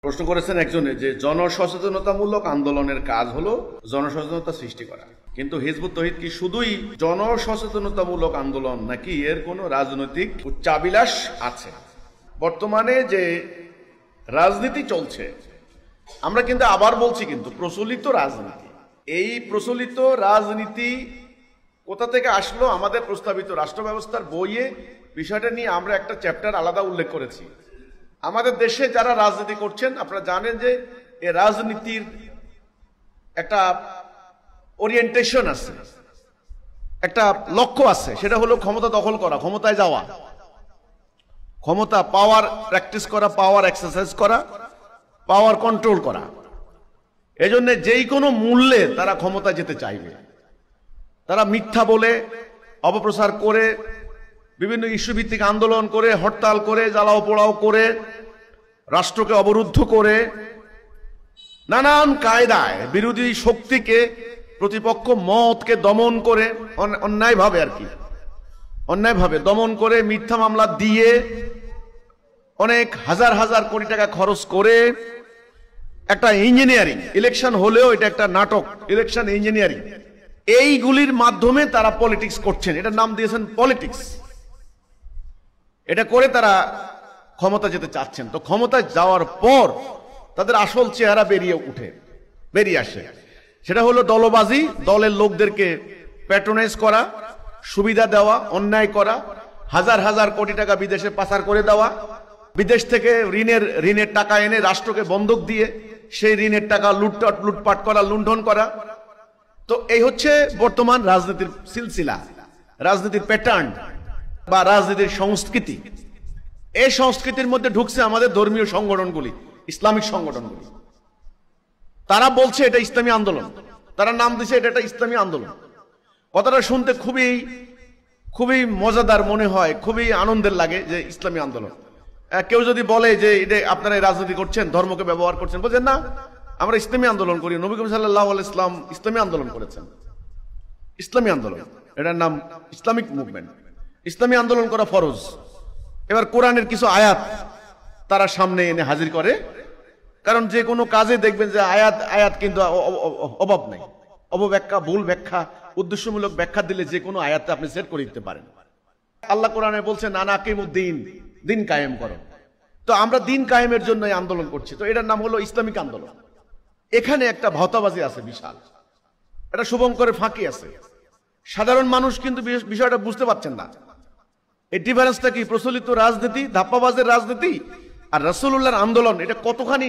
প্রশ্ন করেছেন একজনে যে জনসচেতনতামূলক আন্দোলনের কাজ হলো জনসচেতনতা সৃষ্টি করা, কিন্তু হিজবুত তৌহিদ কি শুধুই জনসচেতনতামূলক আন্দোলন নাকি এর কোনো রাজনৈতিক উচ্চাবিলাস আছে? বর্তমানে যে রাজনীতি চলছে, আমরা কিন্তু আবার বলছি, কিন্তু প্রচলিত রাজনীতি, এই প্রচলিত রাজনীতি কোথা থেকে আসলো? আমাদের প্রস্তাবিত রাষ্ট্র ব্যবস্থার বইয়ে বিষয়টা নিয়ে আমরা একটা চ্যাপ্টার আলাদা উল্লেখ করেছি। আমাদের দেশে যারা রাজনীতি করছেন, আপনারা জানেন যে এই রাজনীতির একটা ওরিয়েন্টেশন আছে, একটা লক্ষ্য আছে, সেটা হলো ক্ষমতা দখল করা, ক্ষমতায় যাওয়া, ক্ষমতা পাওয়ার প্র্যাকটিস করা, পাওয়ার এক্সারসাইজ করা, পাওয়ার কন্ট্রোল করা। এজন্য যেই কোনো মূল্যে তারা ক্ষমতায় যেতে চাইবে। তারা মিথ্যা বলে, অপপ্রচার করে, বিভিন্ন ইস্যু ভিত্তিক আন্দোলন করে, হরতাল করে, জ্বালাও পোড়াও করে, রাষ্ট্রকে অবরুদ্ধ করে, নানান কায়দায় বিরোধী শক্তিকে, প্রতিপক্ষ মতকে দমন করে, অন্যায়ভাবে আর কি, অন্যায়ভাবে দমন করে, মিথ্যা মামলা দিয়ে, অনেক হাজার হাজার কোটি টাকা খরচ করে একটা ইঞ্জিনিয়ারিং, ইলেকশন হলেও এটা একটা নাটক, ইলেকশন ইঞ্জিনিয়ারিং, এইগুলির মাধ্যমে তারা পলিটিক্স করছেন। এটার নাম দিয়েছেন পলিটিক্স। এটা করে তারা ক্ষমতা যেতে চাচ্ছেন। তো ক্ষমতায় যাওয়ার পর তাদের আসল চেহারা বেরিয়ে আসে। সেটা হলো দলবাজি, দলের লোকদেরকে প্যাট্রোনাইজ করা, সুবিধা দেওয়া, অন্যায় করা, হাজার হাজার কোটি টাকা বিদেশে পাচার করে দেওয়া, বিদেশ থেকে ঋণের টাকা এনে রাষ্ট্রকে বন্ধক দিয়ে সেই ঋণের টাকা লুটপাট করা, লুণ্ঠন করা। তো এই হচ্ছে বর্তমান রাজনীতির সিলসিলা, রাজনীতির প্যাটার্ন বা রাজনীতির সংস্কৃতি। এই সংস্কৃতির মধ্যে ঢুকছে আমাদের ধর্মীয় সংগঠনগুলি, ইসলামিক সংগঠনগুলি। তারা বলছে এটা ইসলামী আন্দোলন, তারা নাম দিচ্ছে এটা একটা ইসলামী আন্দোলন। কথাটা শুনতে খুবই খুবই মজাদার মনে হয়, খুবই আনন্দের লাগে যে ইসলামী আন্দোলন। কেউ যদি বলে যে এটা আপনারা রাজনীতি করছেন, ধর্মকে ব্যবহার করছেন, বলছেন না, আমরা ইসলামী আন্দোলন করি। নবী করিম সাল্লাল্লাহু আলাইহি ওয়াসাল্লাম ইসলামী আন্দোলন করেছেন। ইসলামী আন্দোলন, এটার নাম ইসলামিক মুভমেন্ট। ইসলামী আন্দোলন করা ফরজ। এবার কোরআনের কিছু আয়াত তারা সামনে এনে হাজির করে, কারণ যে কোনো কাজে দেখবেন যে আয়াত কিন্তু অভাব নেই। অপব্যাখ্যা, ভুল ব্যাখ্যা, উদ্দেশ্যমূলক ব্যাখ্যা দিলে যে কোনো আয়াতে আপনি সেট করে দিতে পারেন। আল্লাহ কোরআনে বলছেন আনাকিমুদ্দিন, দিন কায়েম করো। তো আমরা দিন কায়েমের জন্য আন্দোলন করছি। তো এটার নাম হলো ইসলামিক আন্দোলন। এখানে একটা ভাওতাবাজি আছে বিশাল, একটা শুভঙ্করের ফাঁকি আছে। সাধারণ মানুষ কিন্তু বিষয়টা বুঝতে পারছেন না। এই ডিফারেন্সটা কি? প্রচলিত রাজনীতি, ধাপ্পাবাজের রাজনীতি আর রাসূলুল্লাহর আন্দোলন, এটা কতখানি